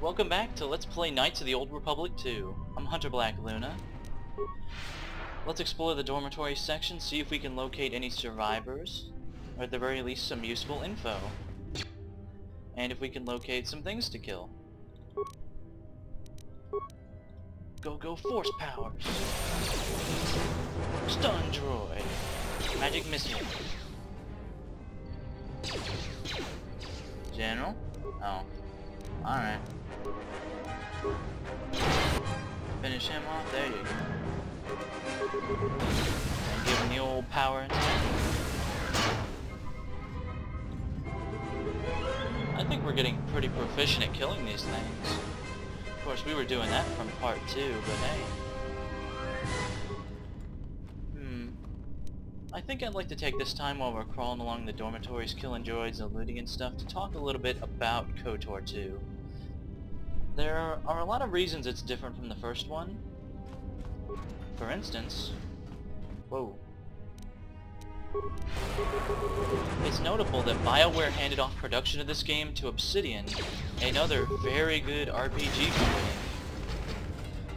Welcome back to Let's Play Knights of the Old Republic 2. I'm Hunter Black Luna. Let's explore the dormitory section, see if we can locate any survivors, or at the very least some useful info. And if we can locate some things to kill. Go force powers! Stun droid! Magic missile! General? Oh. Alright. Finish him off, there you go. And give him the old power attack. I think we're getting pretty proficient at killing these things. Of course, we were doing that from part 2, but hey. I think I'd like to take this time while we're crawling along the dormitories, killing droids and looting and stuff, to talk a little bit about KOTOR 2. There are a lot of reasons it's different from the first one. For instance... Whoa. It's notable that BioWare handed off production of this game to Obsidian, another very good RPG company.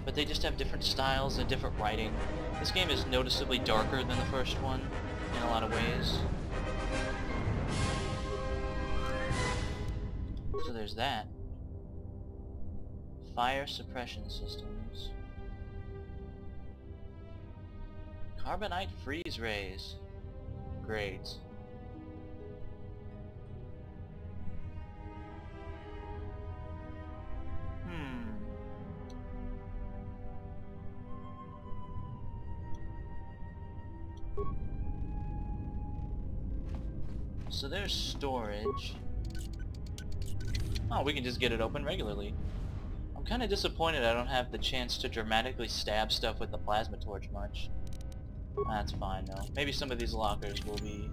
But they just have different styles and different writing. This game is noticeably darker than the first one, in a lot of ways. So there's that. Fire suppression systems. Carbonite freeze rays. Great. So there's storage. Oh, we can just get it open regularly. I'm kind of disappointed I don't have the chance to dramatically stab stuff with the plasma torch much. That's fine though. Maybe some of these lockers will be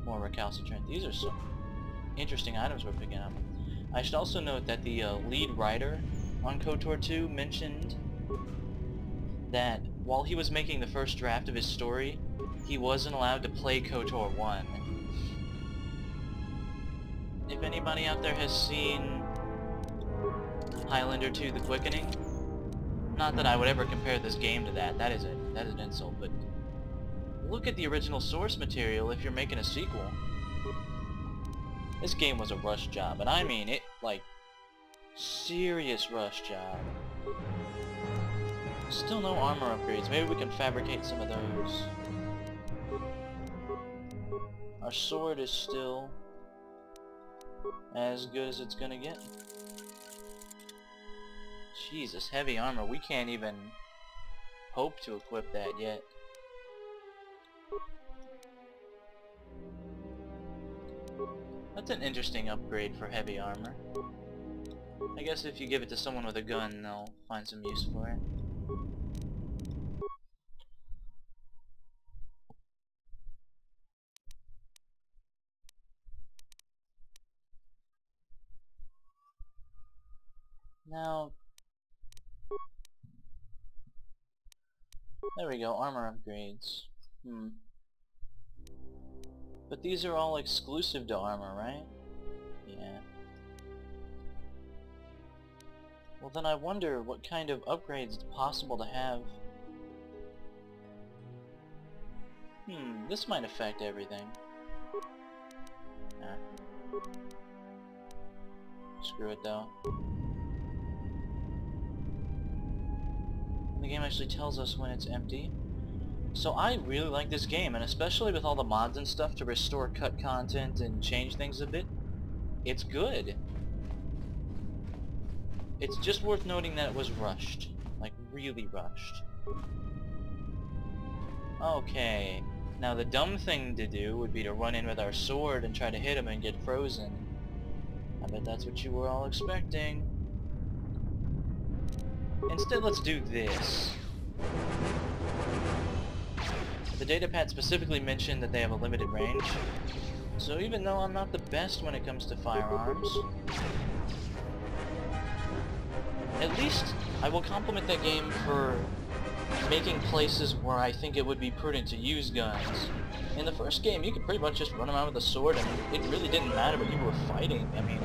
more recalcitrant. These are some interesting items we're picking up. I should also note that the lead writer on KOTOR 2 mentioned that while he was making the first draft of his story, he wasn't allowed to play KOTOR 1. If anybody out there has seen Highlander 2 The Quickening, not that I would ever compare this game to that, that is an insult, but look at the original source material if you're making a sequel. This game was a rush job, and I mean it, like, serious rush job. Still no armor upgrades, maybe we can fabricate some of those. Our sword is still as good as it's gonna get. Jesus, heavy armor. We can't even hope to equip that yet. That's an interesting upgrade for heavy armor. I guess if you give it to someone with a gun, they'll find some use for it. Now, there we go, armor upgrades. But these are all exclusive to armor, right? Yeah. Well then I wonder what kind of upgrades it's possible to have. This might affect everything. Nah. Screw it though. The game actually tells us when it's empty. So I really like this game, and especially with all the mods and stuff to restore cut content and change things a bit, it's good. It's just worth noting that it was rushed. Like, really rushed. Okay, now the dumb thing to do would be to run in with our sword and try to hit him and get frozen. I bet that's what you were all expecting. Instead, let's do this. The datapad specifically mentioned that they have a limited range, so even though I'm not the best when it comes to firearms, at least I will compliment that game for making places where I think it would be prudent to use guns. In the first game, you could pretty much just run around with a sword, and it really didn't matter what you were fighting. I mean,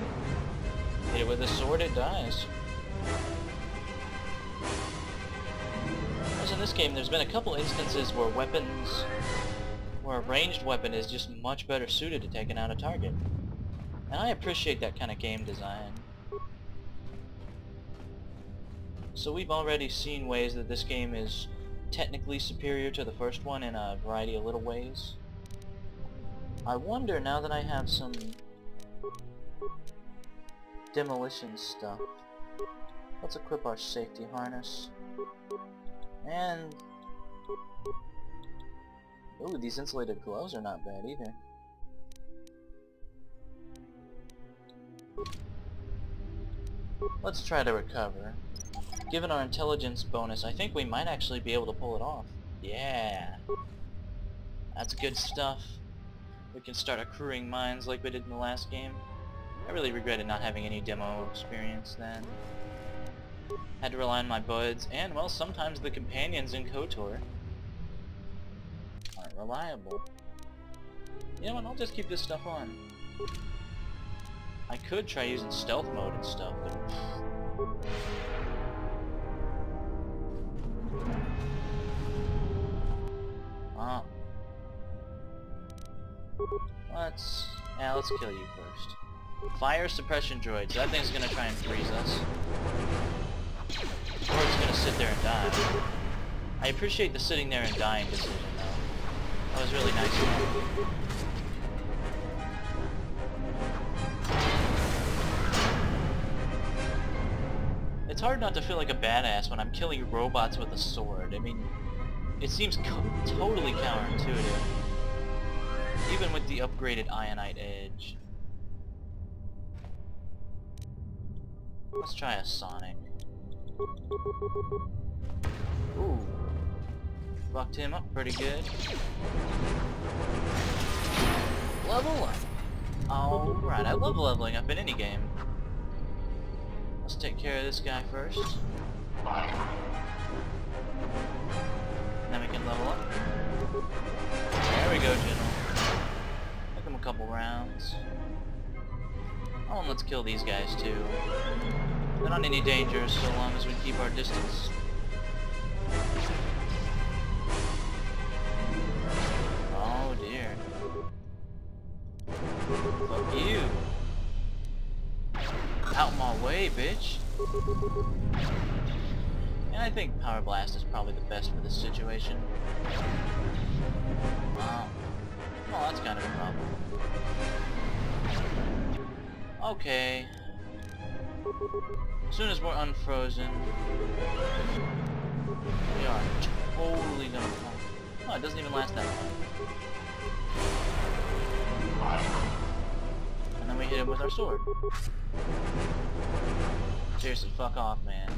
it hit it with a sword, it dies. Whereas in this game, there's been a couple instances where where a ranged weapon is just much better suited to taking out a target. And I appreciate that kind of game design. So we've already seen ways that this game is technically superior to the first one in a variety of little ways. I wonder, now that I have some demolition stuff, let's equip our safety harness. And ooh, these insulated gloves are not bad either. Let's try to recover. Given our intelligence bonus, I think we might actually be able to pull it off. Yeah! That's good stuff. We can start accruing mines like we did in the last game. I really regretted not having any demo experience then. Had to rely on my buds, and well, sometimes the companions in KOTOR aren't reliable. You know what, I'll just keep this stuff on. I could try using stealth mode and stuff, but... oh. Let's kill you first. Fire suppression droids. That thing's gonna try and freeze us. Or it's gonna sit there and die. I appreciate the sitting there and dying decision though. That was really nice of him. It's hard not to feel like a badass when I'm killing robots with a sword. I mean, it seems totally counterintuitive. Even with the upgraded Ionite Edge. Let's try a Sonic. Ooh. Fucked him up pretty good. Level up! Alright, I love leveling up in any game. Let's take care of this guy first. And then we can level up. There we go, General. Took him a couple rounds. Oh, and let's kill these guys too. They're not in any danger so long as we keep our distance. Oh dear. Fuck you. Out my way, bitch. And I think Power Blast is probably the best for this situation. Wow. Well, that's kind of a problem. Okay. As soon as we're unfrozen, we are totally done. Oh, it doesn't even last that long. And then we hit him with our sword. Seriously, fuck off, man.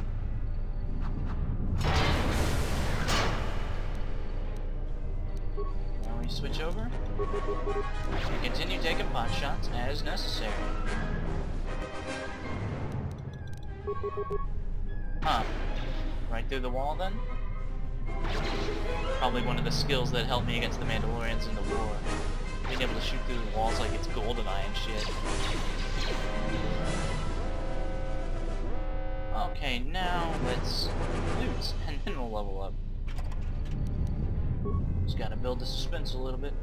Now we switch over. We continue taking pot shots as necessary. Huh. Right through the wall then? Probably one of the skills that helped me against the Mandalorians in the war. Being able to shoot through the walls like it's GoldenEye and shit. Okay, now let's loot, and then we'll level up. Just gotta build the suspense a little bit.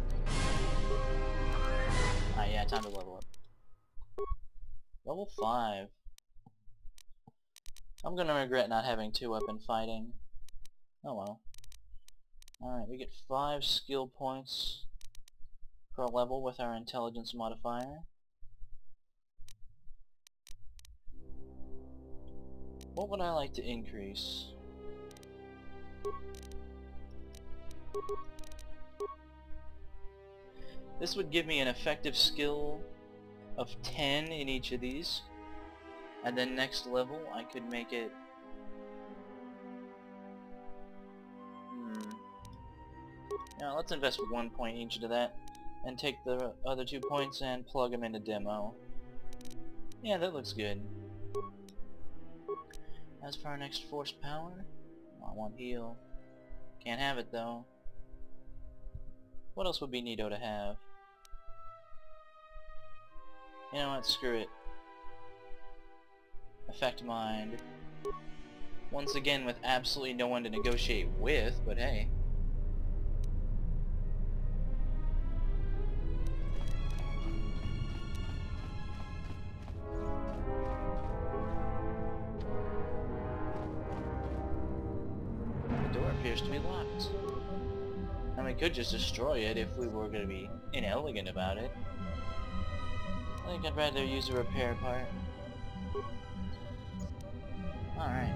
Ah, yeah, time to level up. Level 5. I'm gonna regret not having 2-weapon fighting. Oh well. Alright, we get 5 skill points per level with our intelligence modifier. What would I like to increase? This would give me an effective skill of 10 in each of these. And then next level I could make it... Now let's invest 1 point each into that. And take the other 2 points and plug them into demo. Yeah, that looks good. As for our next force power, I want heal. Can't have it though. What else would be neato to have? You know what, screw it. Effect mind. Once again with absolutely no one to negotiate with, but hey. The door appears to be locked. And we could just destroy it if we were going to be inelegant about it. I think I'd rather use a repair part. Alright.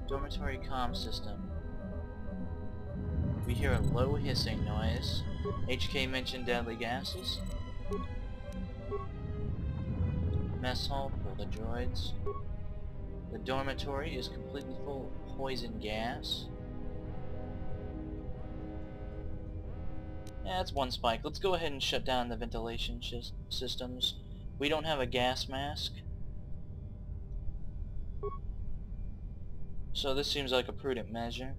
Dormitory comm system. We hear a low hissing noise. HK mentioned deadly gases. Mess hall for the droids. The dormitory is completely full of poison gas. Yeah, that's one spike. Let's go ahead and shut down the ventilation systems. We don't have a gas mask, so this seems like a prudent measure.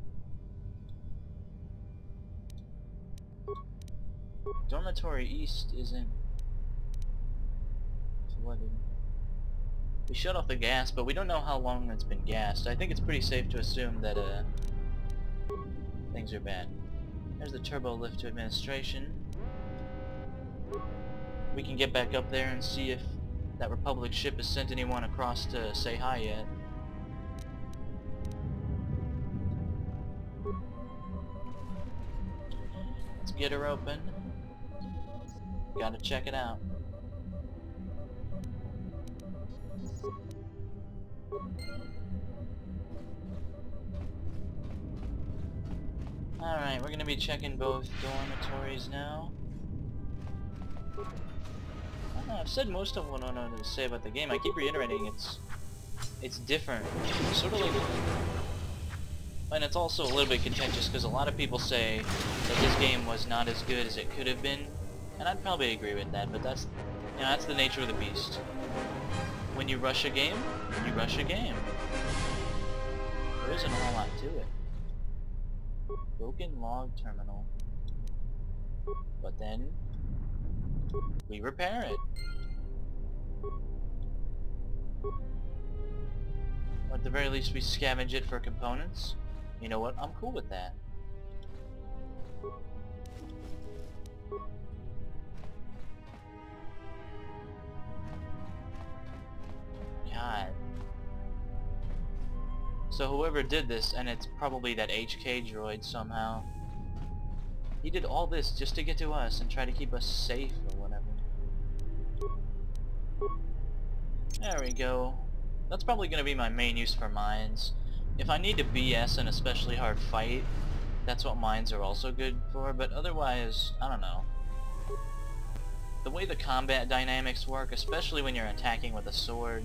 Dormitory East isn't flooded. We shut off the gas, but we don't know how long it's been gassed. I think it's pretty safe to assume that things are bad. There's the turbo lift to administration. We can get back up there and see if that Republic ship has sent anyone across to say hi yet. Let's get her open. Gotta check it out. Alright, we're gonna be checking both dormitories now. I don't know, I've said most of what I wanted to say about the game. I keep reiterating it's different. It's sort of like... And it's also a little bit contentious because a lot of people say that this game was not as good as it could have been. And I'd probably agree with that, but that's, you know, that's the nature of the beast. When you rush a game, you rush a game. There isn't a whole lot to it. Broken log terminal. But then we repair it. Or at the very least we scavenge it for components. You know what? I'm cool with that. God. So whoever did this, and it's probably that HK droid somehow, he did all this just to get to us and try to keep us safe or whatever. There we go. That's probably going to be my main use for mines. If I need to BS an especially hard fight, that's what mines are also good for, but otherwise, I don't know. The way the combat dynamics work, especially when you're attacking with a sword,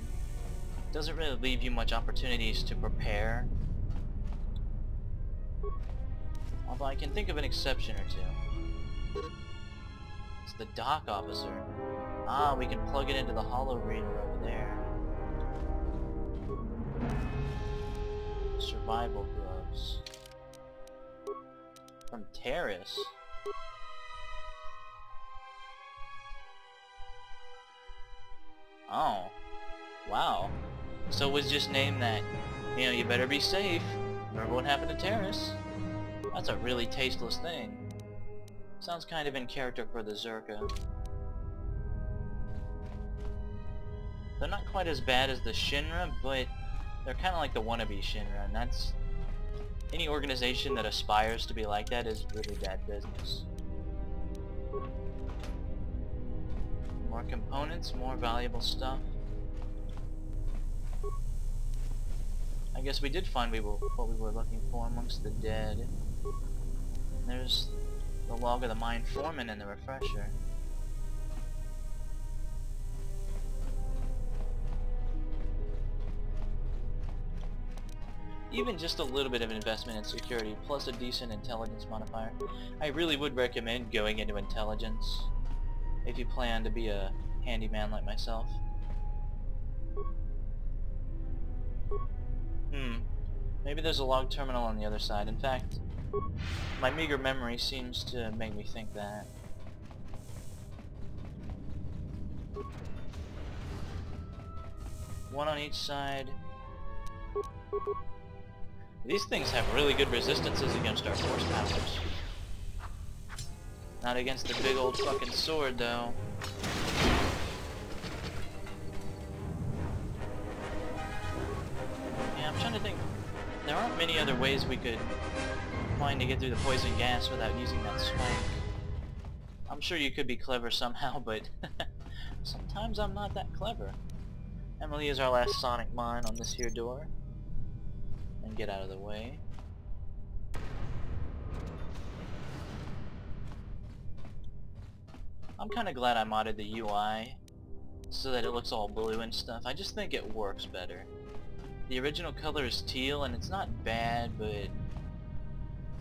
doesn't really leave you much opportunities to prepare. Although I can think of an exception or two. It's the dock officer. Ah, we can plug it into the holo reader over there. Survival gloves. From Terrace. Oh. Wow. So it was just named that, you know, you better be safe. Remember what happened to Terrace? That's a really tasteless thing. Sounds kind of in character for the Zerka. They're not quite as bad as the Shinra, but they're kind of like the wannabe Shinra, and that's... Any organization that aspires to be like that is really bad business. More components, more valuable stuff. I guess we did find what we were looking for amongst the dead. There's the log of the mine foreman and the refresher. Even just a little bit of an investment in security, plus a decent intelligence modifier. I really would recommend going into intelligence if you plan to be a handyman like myself. Maybe there's a log terminal on the other side. In fact, My meager memory seems to make me think that. One on each side. These things have really good resistances against our force powers. Not against the big old fucking sword, though. Yeah, I'm trying to think. There aren't many other ways we could find to get through the poison gas without using that swank. I'm sure you could be clever somehow, but sometimes I'm not that clever. Emily is our last sonic mine on this here door. And get out of the way. I'm kinda glad I modded the UI so that it looks all blue and stuff. I just think it works better. The original color is teal and it's not bad, but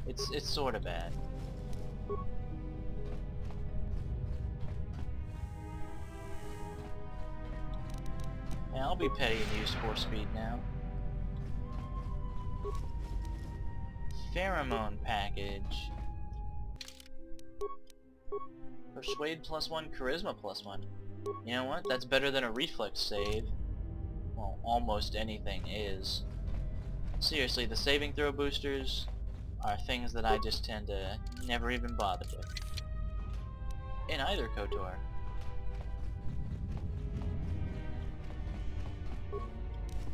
it's sorta bad. Yeah, I'll be petty and use force speed now. Pheromone package. Persuade +1, Charisma +1. You know what? That's better than a reflex save. Well, almost anything is. Seriously, the saving throw boosters are things that I just tend to never even bother with. In either KOTOR.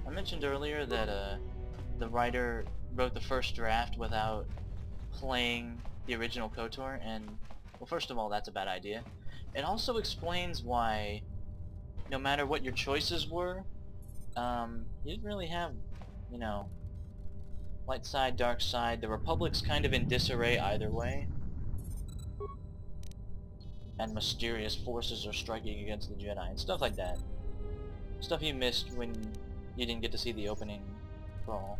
I mentioned earlier that the writer wrote the first draft without playing the original KOTOR, and well, first of all, that's a bad idea. It also explains why, no matter what your choices were, you didn't really have, you know, light side, dark side. The Republic's kind of in disarray either way, and mysterious forces are striking against the Jedi and stuff like that. Stuff you missed when you didn't get to see the opening crawl.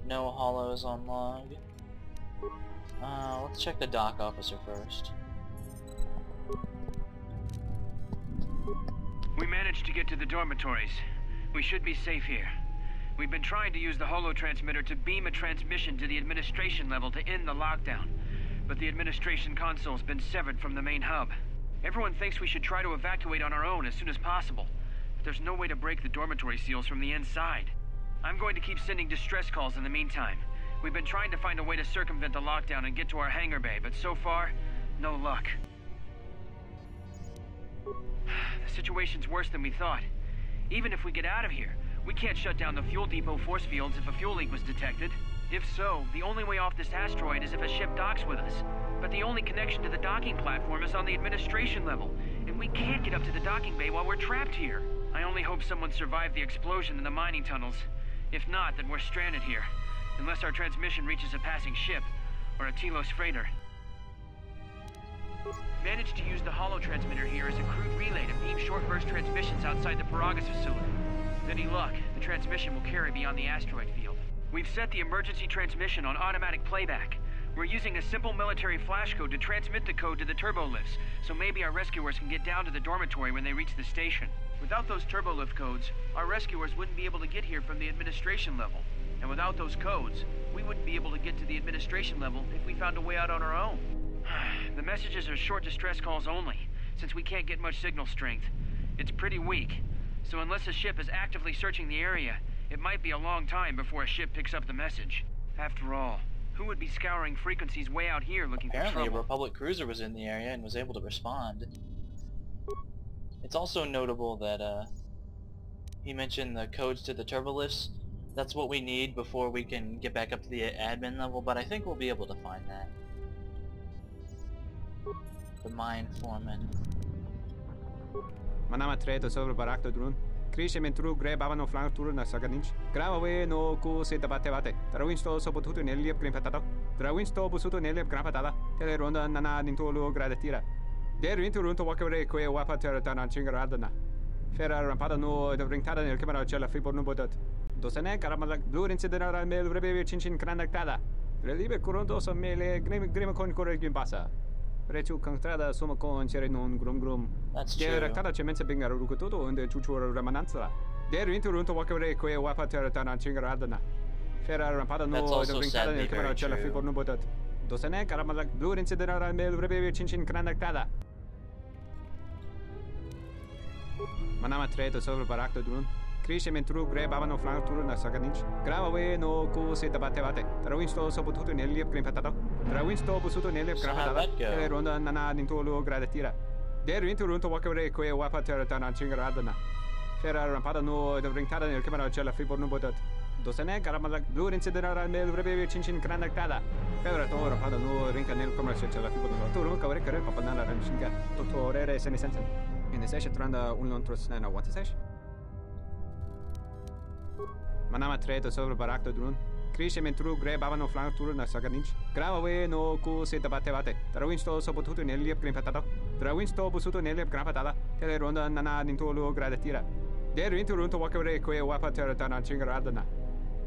No hollows on log. Let's check the dock officer first. We managed to get to the dormitories. We should be safe here. We've been trying to use the holo-transmitter to beam a transmission to the administration level to end the lockdown, but the administration console's been severed from the main hub. Everyone thinks we should try to evacuate on our own as soon as possible, but there's no way to break the dormitory seals from the inside. I'm going to keep sending distress calls in the meantime. We've been trying to find a way to circumvent the lockdown and get to our hangar bay, but so far, no luck. The situation's worse than we thought. Even if we get out of here, we can't shut down the fuel depot force fields if a fuel leak was detected. If so, the only way off this asteroid is if a ship docks with us. But the only connection to the docking platform is on the administration level, and we can't get up to the docking bay while we're trapped here. I only hope someone survived the explosion in the mining tunnels. If not, then we're stranded here. Unless our transmission reaches a passing ship, or a Telos freighter. Managed to use the holo-transmitter here as a crude relay to beam short-burst transmissions outside the Paragus facility. With any luck, the transmission will carry beyond the asteroid field. We've set the emergency transmission on automatic playback. We're using a simple military flash code to transmit the code to the turbolifts, so maybe our rescuers can get down to the dormitory when they reach the station. Without those turbolift codes, our rescuers wouldn't be able to get here from the administration level. And without those codes, we wouldn't be able to get to the administration level if we found a way out on our own. The messages are short distress calls only, since we can't get much signal strength. It's pretty weak, so unless a ship is actively searching the area, it might be a long time before a ship picks up the message. After all, who would be scouring frequencies way out here looking for trouble? Apparently a Republic cruiser was in the area and was able to respond. It's also notable that, he mentioned the codes to the turbolifts. That's what we need before we can get back up to the admin level, but I think we'll be able to find that. The mine foreman. Manama treto sobre barakto drun. Krishe mentru gre babano flank turu na saganich. Gravawe no ku se tabate bate. Trawinsto so potuto neliep grimpatata. Trawinsto busuto neliep grapatada. Tele ronda nana nintolo gradatira. Der winterunto wakere kwe wapatera tanan chingaradana. Ferra rampada no ringtada nel camera cella fibo no bodat. Dosane karamala blur incidera mel rebe chinchin kranaktada. Relibe kuronto so mele grima con corregim passa. Rechu constrada sono con cere non grum. That's true. Der raktada cemenza bingaro rukototo und chuchura remananza. Der winterunto wakere kwe wapatera tanan chingaradana. Ferrar rampada That's no also brincada sadly nel camera very cella true. fi porno botat. Dosene caramala blue incidera mel rebe cincin granactada. Manama treto sobre barakto drun. Cresce mentru grab avano flank tour na saganich. Grava we no ku se tabate bate. Trawinsto so potuto nel green patata. Trawinsto busuto nel So green how'd patata. that go? E ronda nana nintolo gradatira. Der into runto wakere que wapa terra chingaradana. Ferrar rampada no brincada nel camera cella fi porno botat. Dosene caramala blue incidera mel rebe cincin granactada. Pedra to rampada no rinca nel camera cella fi porno. Turu kavre kare papanala ranchinga. Totorere sene sensen. In the session tranda un lontros nana what is sesh? Manama treto sobre barakto drun. Cresce mentru grab avano flank tour na saganich. Grava we no ku se tabate bate. Trawinsto so potuto nel green patata. Trawinsto busuto nel green patata. Tele ronda nana nintolo gradatira. Der into runto wakere que wapa terra chingaradana.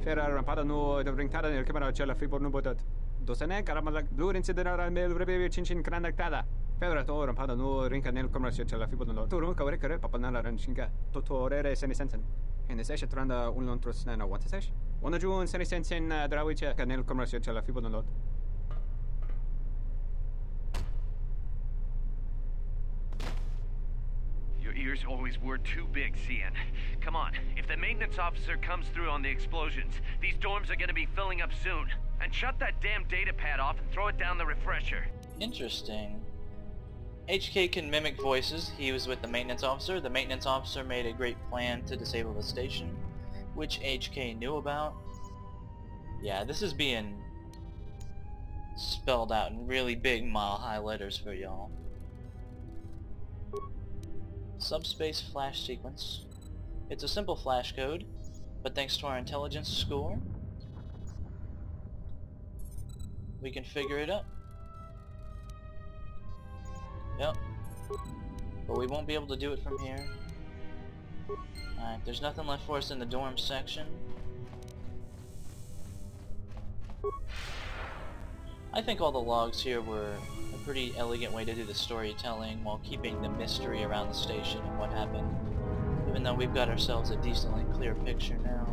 Ferrar rampada no brincada nel camera cella fi porno botat. Dosene caramala blue incidera mel rebe cincin granactada. Pedra to rampada no rinca nel camera cella fi porno. Turu kavre kare papanala ranchinga. Totorere sene sensen. In the session tranda un lontros nana what is sesh? One June sene sensen drawice nel camera cella fi porno. Your ears always were too big, CN. Come on, if the maintenance officer comes through on the explosions, these dorms are gonna be filling up soon. And shut that damn data pad off and throw it down the refresher. Interesting. HK can mimic voices. He was with the maintenance officer. The maintenance officer made a great plan to disable the station, which HK knew about. Yeah, this is being spelled out in really big mile-high letters for y'all. Subspace flash sequence. It's a simple flash code, but thanks to our intelligence score, we can figure it out. Yep. But we won't be able to do it from here. Alright, there's nothing left for us in the dorm section. I think all the logs here were a pretty elegant way to do the storytelling while keeping the mystery around the station and what happened. Even though we've got ourselves a decently clear picture now.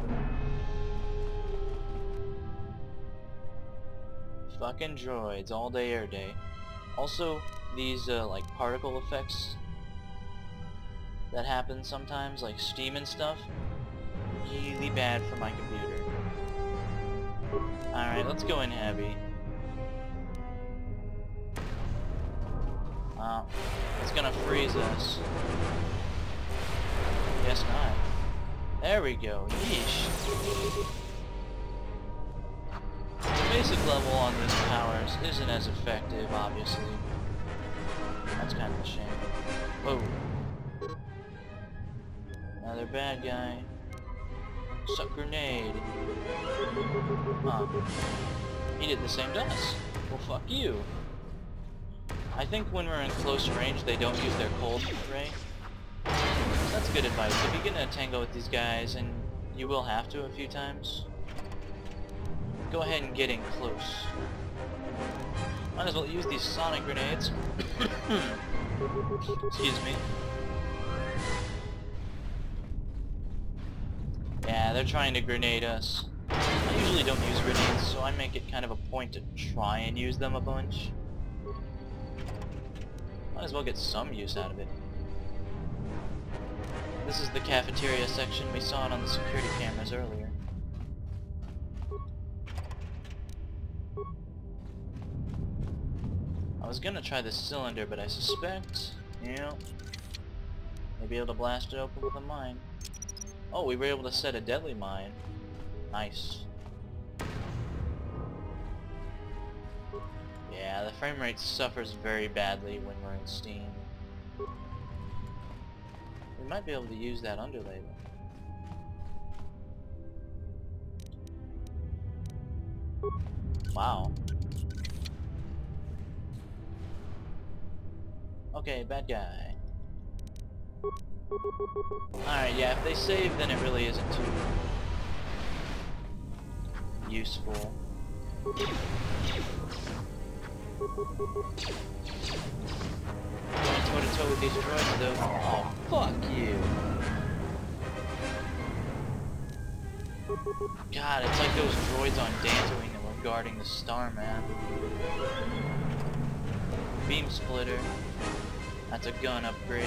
Fucking droids, all day, air day. Also, these like particle effects that happen sometimes, like steam and stuff, really bad for my computer. Alright, let's go in heavy. It's gonna freeze us. Guess not. There we go. Yeesh. The basic level on these powers isn't as effective, obviously. That's kind of a shame. Whoa. Another bad guy. Suck grenade. He did the same to us. Well, fuck you. I think when we're in close range, they don't use their cold ray. That's good advice. If you get in a tango with these guys, and you will have to a few times, go ahead and get in close. Might as well use these sonic grenades. Excuse me. Yeah, they're trying to grenade us. I usually don't use grenades, so I make it kind of a point to try and use them a bunch. Might as well get some use out of it. This is the cafeteria section. We saw it on the security cameras earlier. I was gonna try this cylinder, but I suspect, you know, may be able to blast it open with a mine. Oh, we were able to set a deadly mine. Nice. Yeah, the frame rate suffers very badly when we're in Steam. We might be able to use that underlay though. Wow. Okay, bad guy. Alright, yeah, if they save, then it really isn't too useful. Going toe-to-toe with these droids, though. Oh, fuck you. God, it's like those droids on Dantooine that were guarding the star map. Beam splitter. That's a gun upgrade.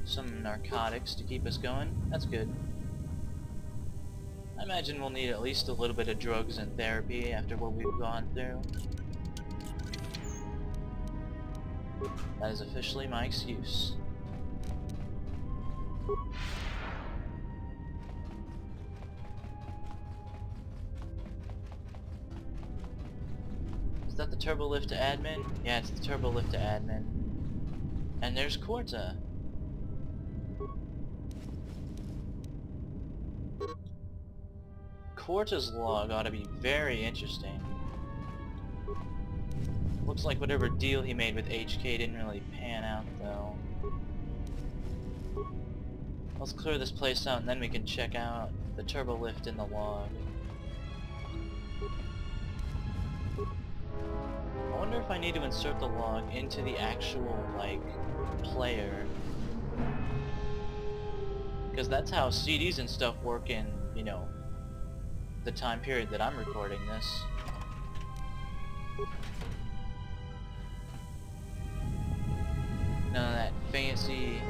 Some narcotics to keep us going. That's good. I imagine we'll need at least a little bit of drugs and therapy after what we've gone through. That is officially my excuse. Is that the turbo lift to admin? Yeah, it's the turbo lift to admin. And there's Korta. Korta's log ought to be very interesting. Looks like whatever deal he made with HK didn't really pan out, though. Let's clear this place out and then we can check out the turbo lift in the log. I wonder if I need to insert the log into the actual, like, player. Because that's how CDs and stuff work in, you know, the time period that I'm recording this. None of that fancy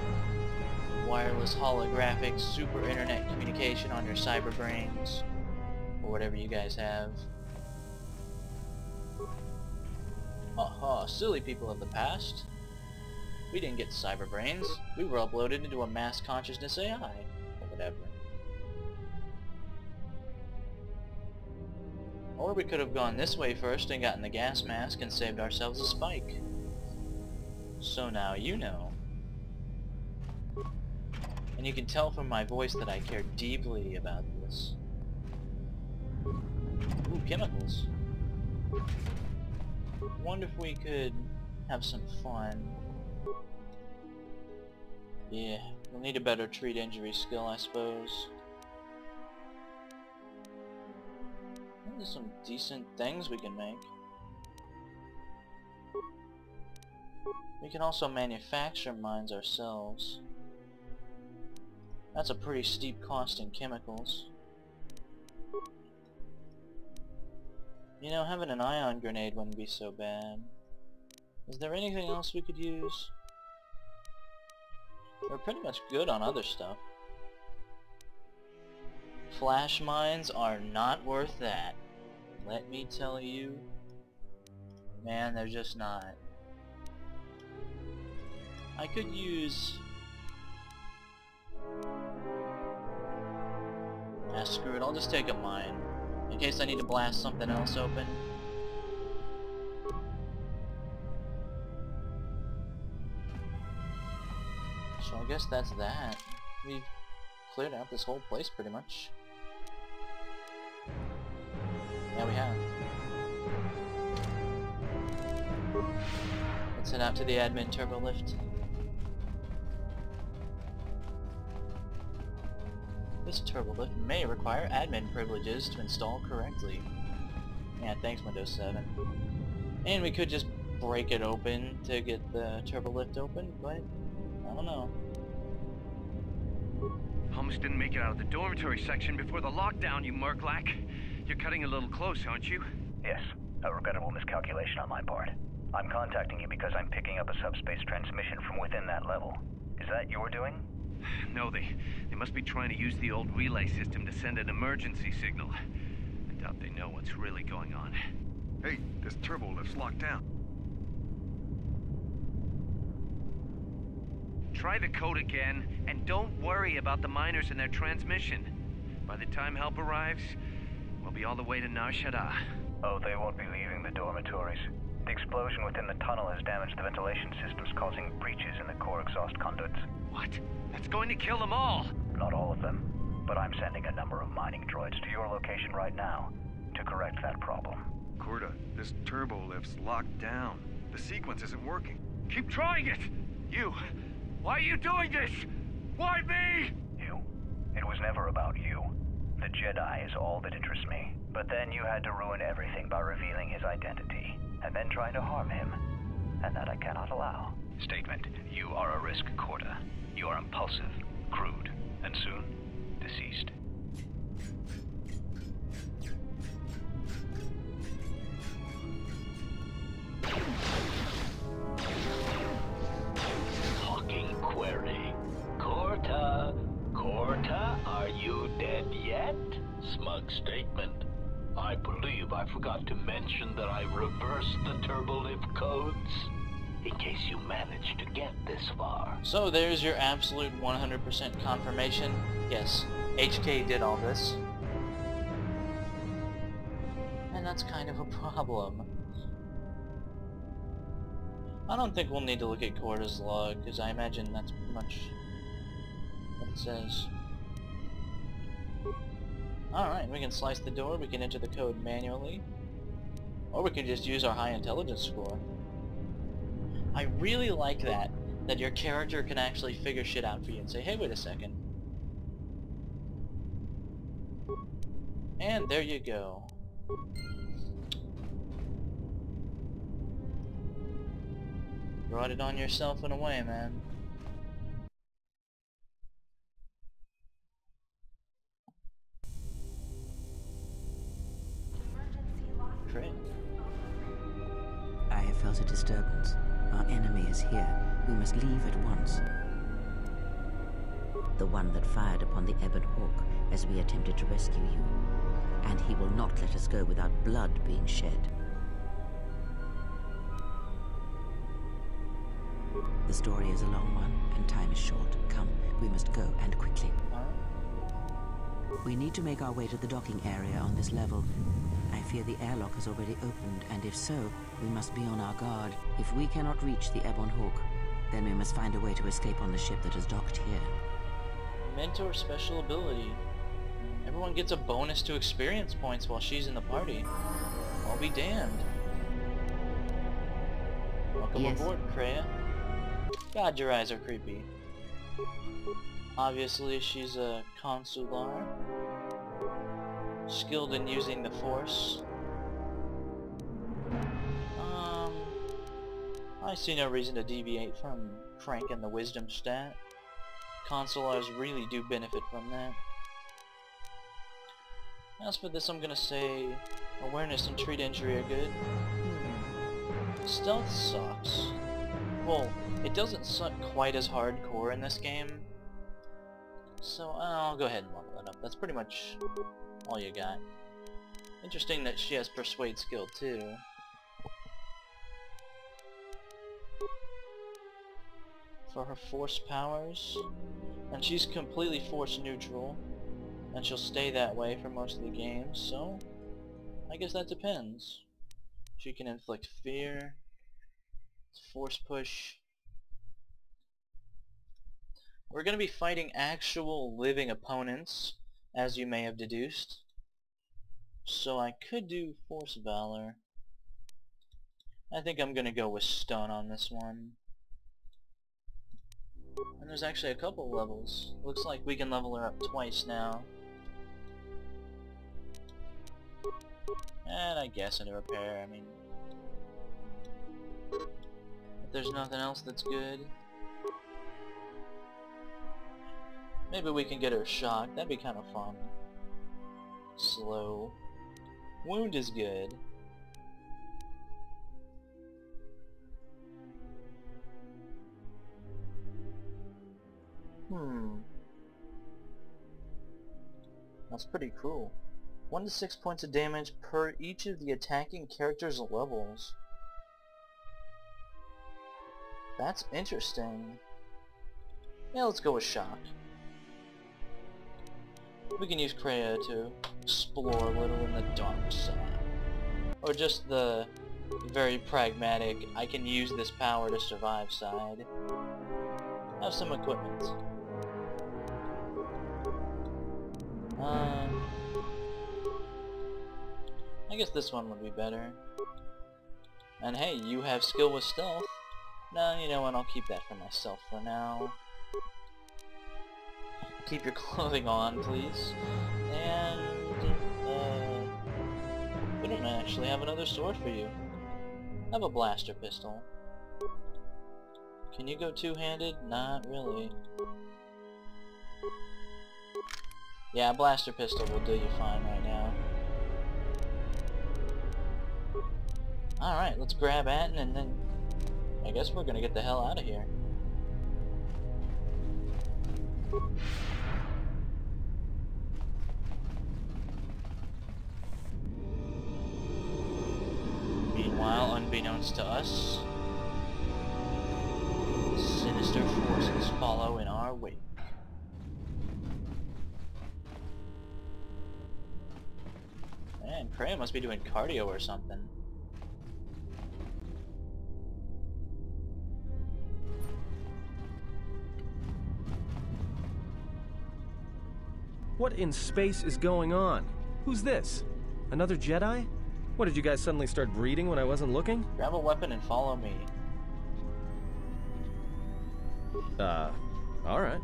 wireless holographic super internet communication on your cyber brains or whatever you guys have. Haha, silly people of the past. We didn't get cyber brains. We were uploaded into a mass consciousness AI or whatever. Or we could have gone this way first and gotten the gas mask and saved ourselves a spike. So now you know. And you can tell from my voice that I care deeply about this. Ooh, chemicals. Wonder if we could have some fun. Yeah, we'll need a better treat injury skill, I suppose. There's some decent things we can make. We can also manufacture mines ourselves. That's a pretty steep cost in chemicals. You know, having an ion grenade wouldn't be so bad. Is there anything else we could use? We're pretty much good on other stuff. Flash mines are not worth that. Let me tell you. Man, they're just not. I could use... Ah, screw it, I'll just take a mine. In case I need to blast something else open. So I guess that's that. We've cleared out this whole place pretty much. Yeah, we have. Let's head out to the admin turbo lift. This turbo lift may require admin privileges to install correctly. Yeah, thanks Windows 7. And we could just break it open to get the turbo lift open, but I don't know. Almost didn't make it out of the dormitory section before the lockdown, you Murklack. You're cutting a little close, aren't you? Yes, a regrettable miscalculation on my part. I'm contacting you because I'm picking up a subspace transmission from within that level. Is that your doing? No, they must be trying to use the old relay system to send an emergency signal. I doubt they know what's really going on. Hey, this turbo lift's locked down. Try the code again, and don't worry about the miners and their transmission. By the time help arrives, we'll be all the way to Nar Shaddaa. Oh, they won't be leaving the dormitories. The explosion within the tunnel has damaged the ventilation systems, causing breaches in the core exhaust conduits. What? That's going to kill them all! Not all of them, but I'm sending a number of mining droids to your location right now to correct that problem. Korta, this turbo lift's locked down. The sequence isn't working. Keep trying it! You! Why are you doing this? Why me? You. It was never about you. The Jedi is all that interests me. But then you had to ruin everything by revealing his identity, and then trying to harm him. and that I cannot allow. Statement. You are a risk, KOTOR. You are impulsive, crude, and soon, deceased. Talking query. KOTOR. KOTOR, are you dead yet? Smug statement. I believe I forgot to mention that I reversed the turbolift codes. In case you managed to get this far. So there's your absolute 100% confirmation. Yes, HK did all this. And that's kind of a problem. I don't think we'll need to look at KOTOR's log, because I imagine that's pretty much what it says. Alright, we can slice the door, we can enter the code manually, or we can just use our high intelligence score. I really like that your character can actually figure shit out for you and say, hey, wait a second. And there you go. Brought it on yourself in a way, man. Great. I have felt a disturbance. Our enemy is here. We must leave at once. The one that fired upon the Ebon Hawk as we attempted to rescue you. And he will not let us go without blood being shed. The story is a long one, and time is short. Come, we must go, and quickly. We need to make our way to the docking area on this level. I fear the airlock has already opened, and if so, we must be on our guard. If we cannot reach the Ebon Hawk, then we must find a way to escape on the ship that is docked here. Mentor special ability. Everyone gets a bonus to experience points while she's in the party. I'll be damned. Welcome aboard, Kreia. God, your eyes are creepy. Obviously, she's a consular. Skilled in using the Force. I see no reason to deviate from cranking the wisdom stat. Consulars really do benefit from that. As for this, I'm gonna say awareness and treat injury are good. Stealth sucks. Well, it doesn't suck quite as hardcore in this game. So I'll go ahead and level it up. That's pretty much all you got. Interesting that she has Persuade skill too. For her Force powers, and she's completely Force neutral, and she'll stay that way for most of the game, so I guess that depends. She can inflict fear, Force push. We're going to be fighting actual living opponents, as you may have deduced. So I could do Force Valor. I think I'm going to go with Stun on this one. And there's actually a couple levels. Looks like we can level her up twice now. And I guess into repair, I mean... if there's nothing else that's good... maybe we can get her shocked, that'd be kind of fun. Slow. Wound is good. That's pretty cool. 1 to 6 points of damage per each of the attacking character's levels. That's interesting. Yeah, let's go with Shock. We can use Kreia to explore a little in the dark side. Or just the very pragmatic, I can use this power to survive side. Have some equipment. I guess this one would be better. And hey, you have skill with stealth. No, you know what, I'll keep that for myself for now. Keep your clothing on, please. And, we don't actually have another sword for you. I have a blaster pistol. Can you go two-handed? Not really. Yeah, a blaster pistol will do you fine right now. Alright, let's grab Atten and then I guess we're gonna get the hell out of here. Meanwhile, unbeknownst to us, sinister forces follow in our wake. Man, Kreia must be doing cardio or something. What in space is going on? Who's this? Another Jedi? What, did you guys suddenly start breeding when I wasn't looking? Grab a weapon and follow me. Alright.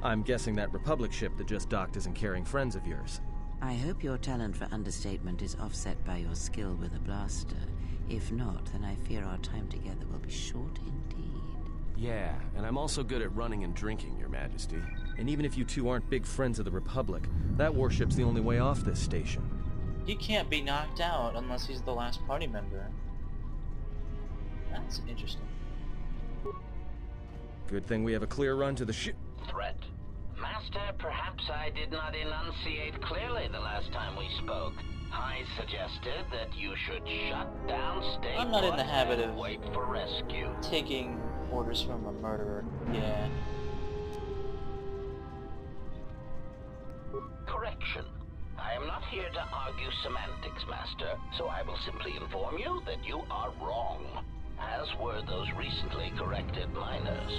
I'm guessing that Republic ship that just docked isn't carrying friends of yours. I hope your talent for understatement is offset by your skill with a blaster. If not, then I fear our time together will be short indeed. Yeah, and I'm also good at running and drinking, Your Majesty. And even if you two aren't big friends of the Republic, that warship's the only way off this station. He can't be knocked out unless he's the last party member. That's interesting. Good thing we have a clear run to the ship. Threat. Master, perhaps I did not enunciate clearly the last time we spoke. I suggested that you should shut down state. I'm not in the habit of wait for rescue. Taking orders from a murderer. Yeah. Correction. I am not here to argue semantics, Master, so I will simply inform you that you are wrong, as were those recently corrected miners.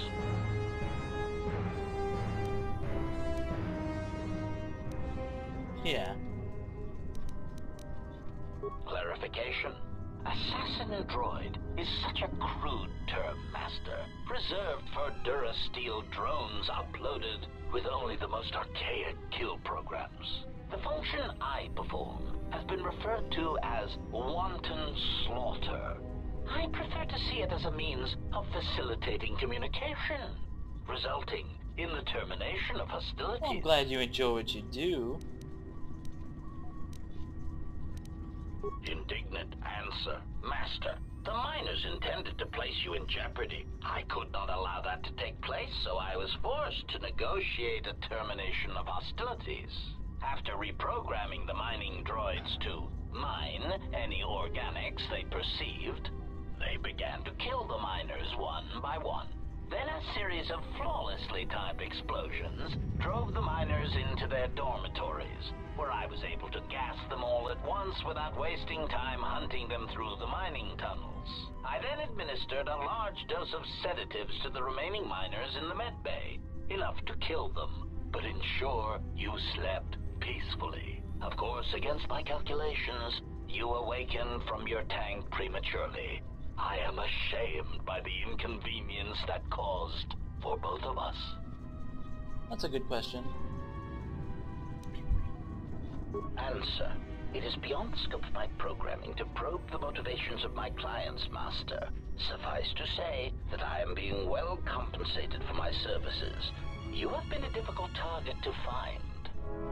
Yeah. Clarification. Assassin droid is such a crude term, Master, reserved for Durasteel drones uploaded with only the most archaic kill programs. The function I perform has been referred to as wanton slaughter. I prefer to see it as a means of facilitating communication, resulting in the termination of hostilities. Well, I'm glad you enjoy what you do. Indignant answer. Master, the miners intended to place you in jeopardy. I could not allow that to take place, so I was forced to negotiate a termination of hostilities. After reprogramming the mining droids to mine any organics they perceived, they began to kill the miners one by one. Then a series of flawlessly timed explosions drove the miners into their dormitories, where I was able to gas them all at once without wasting time hunting them through the mining tunnels. I then administered a large dose of sedatives to the remaining miners in the med bay, enough to kill them, but ensure you slept peacefully. Of course, against my calculations, you awakened from your tank prematurely. I am ashamed by the inconvenience that caused for both of us. That's a good question. Answer. It is beyond the scope of my programming to probe the motivations of my clients, Master. Suffice to say that I am being well compensated for my services. You have been a difficult target to find.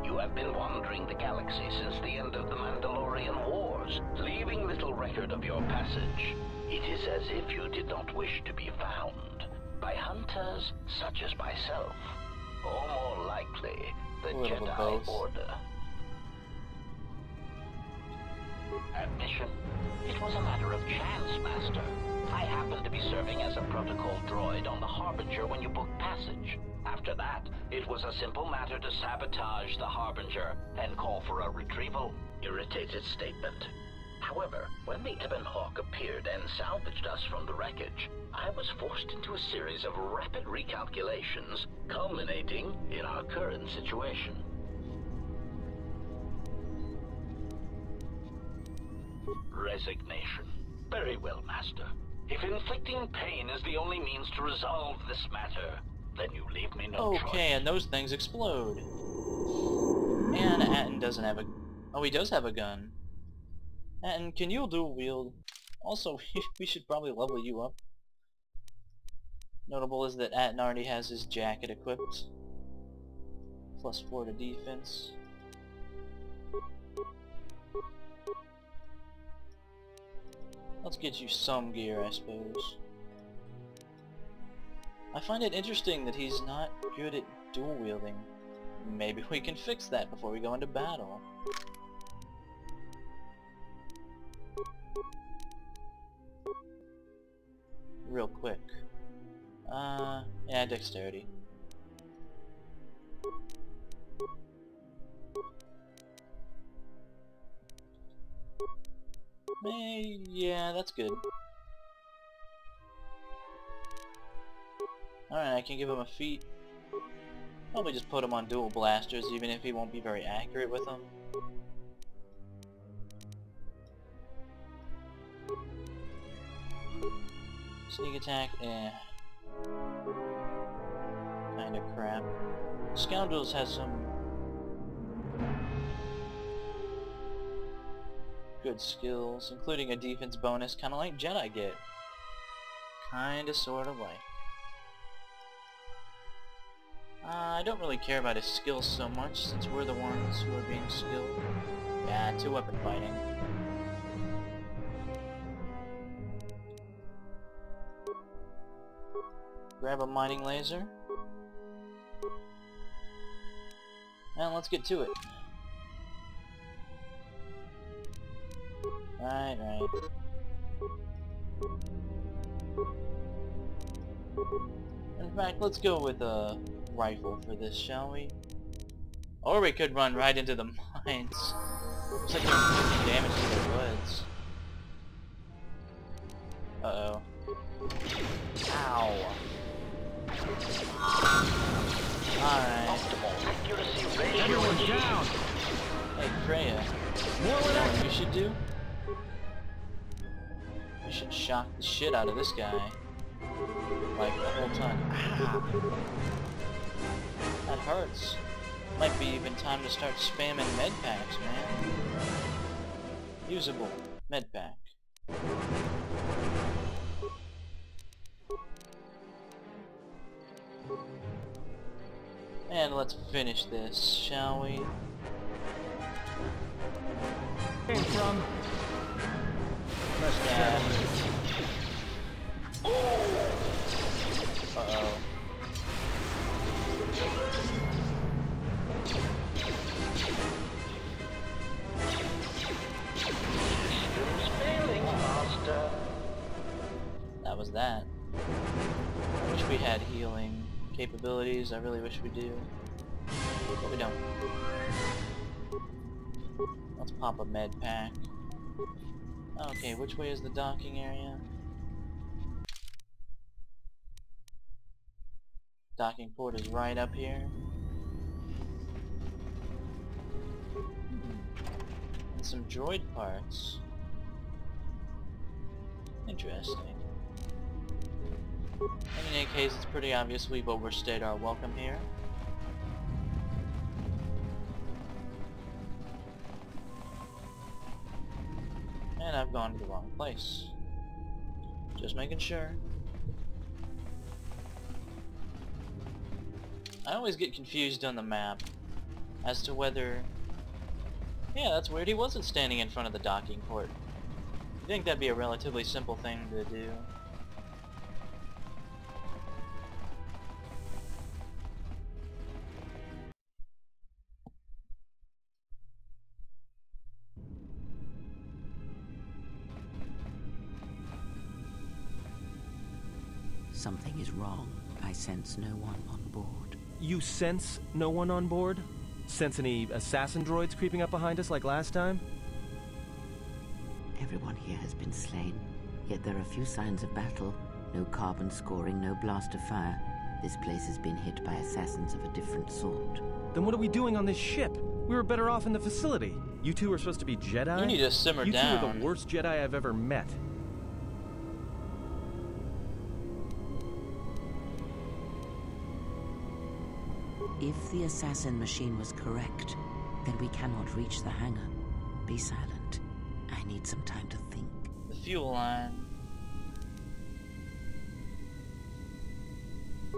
You have been wandering the galaxy since the end of the Mandalorian Wars, leaving little record of your passage. It is as if you did not wish to be found by hunters such as myself, or more likely, the Jedi Order. Admission. It was a matter of chance, Master. I happened to be serving as a protocol droid on the Harbinger when you booked passage. After that, it was a simple matter to sabotage the Harbinger and call for a retrieval. Irritated statement. However, when the Ebon Hawk appeared and salvaged us from the wreckage, I was forced into a series of rapid recalculations, culminating in our current situation. Resignation. Very well, Master. If inflicting pain is the only means to resolve this matter, then you leave me no choice. Okay, and those things explode. And Atten doesn't have a... Oh, he does have a gun. Atten, can you dual wield? Also, we should probably level you up. Notable is that Atten already has his jacket equipped. +4 to defense. Let's get you some gear, I suppose. I find it interesting that he's not good at dual wielding. Maybe we can fix that before we go into battle. Real quick. Yeah, dexterity. Yeah, that's good. Alright, I can give him a feat. Probably just put him on dual blasters, even if he won't be very accurate with them. Sneak attack, kinda crap. Scoundrels has some good skills, including a defense bonus, kinda like Jedi get. Kinda sorta like. I don't really care about his skills so much, since we're the ones who are being skilled. Yeah, 2-weapon fighting. Grab a mining laser. And let's get to it. Right. In fact, let's go with a rifle for this, shall we? Or we could run right into the mines. Looks like we're doing damage to the woods. Uh-oh. Ow. Alright. Everyone down! Hey, Freya. You know what you should do? You should shock the shit out of this guy. Like, the whole time. Ah. That hurts. Might be even time to start spamming med packs, man. Usable med pack. And let's finish this, shall we? Came from. Yeah. Uh-oh. That was that. I wish we had healing capabilities. I really wish we do. But we don't. Let's pop a med pack. Okay, which way is the docking area? Docking port is right up here. And some droid parts. Interesting. In any case, it's pretty obvious we've overstayed our welcome here. And I've gone to the wrong place. Just making sure. I always get confused on the map as to whether... Yeah, that's weird. He wasn't standing in front of the docking port. I think that'd be a relatively simple thing to do. Something is wrong. I sense no one on board. You sense no one on board? Sense any assassin droids creeping up behind us like last time? Everyone here has been slain, yet there are few signs of battle. No carbon scoring, no blast of fire. This place has been hit by assassins of a different sort. Then what are we doing on this ship? We were better off in the facility. You two are supposed to be Jedi? You need to simmer down. You two are the worst Jedi I've ever met. If the assassin machine was correct, then we cannot reach the hangar. Be silent. I need some time to think. The fuel line.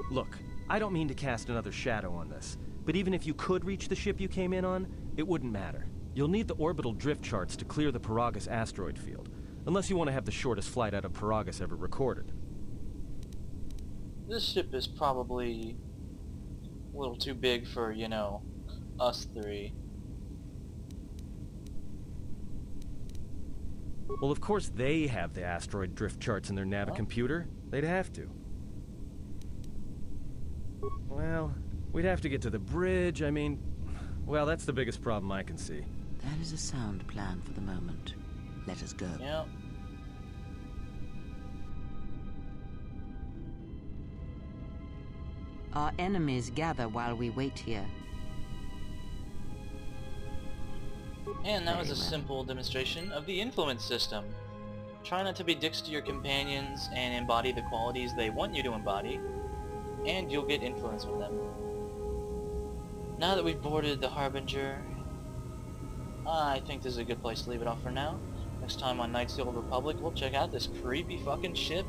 Look, I don't mean to cast another shadow on this, but even if you could reach the ship you came in on, it wouldn't matter. You'll need the orbital drift charts to clear the Paragus asteroid field, unless you want to have the shortest flight out of Paragus ever recorded. This ship is probably a little too big for, you know, us three. Well, of course they have the asteroid drift charts in their navicomputer. They'd have to. Well, we'd have to get to the bridge, I mean... Well, that's the biggest problem I can see. That is a sound plan for the moment. Let us go. Yeah. Our enemies gather while we wait here. And that was a simple demonstration of the influence system. Try not to be dicks to your companions and embody the qualities they want you to embody, and you'll get influence with them. Now that we've boarded the Harbinger, I think this is a good place to leave it off for now. Next time on Knights of the Old Republic, we'll check out this creepy fucking ship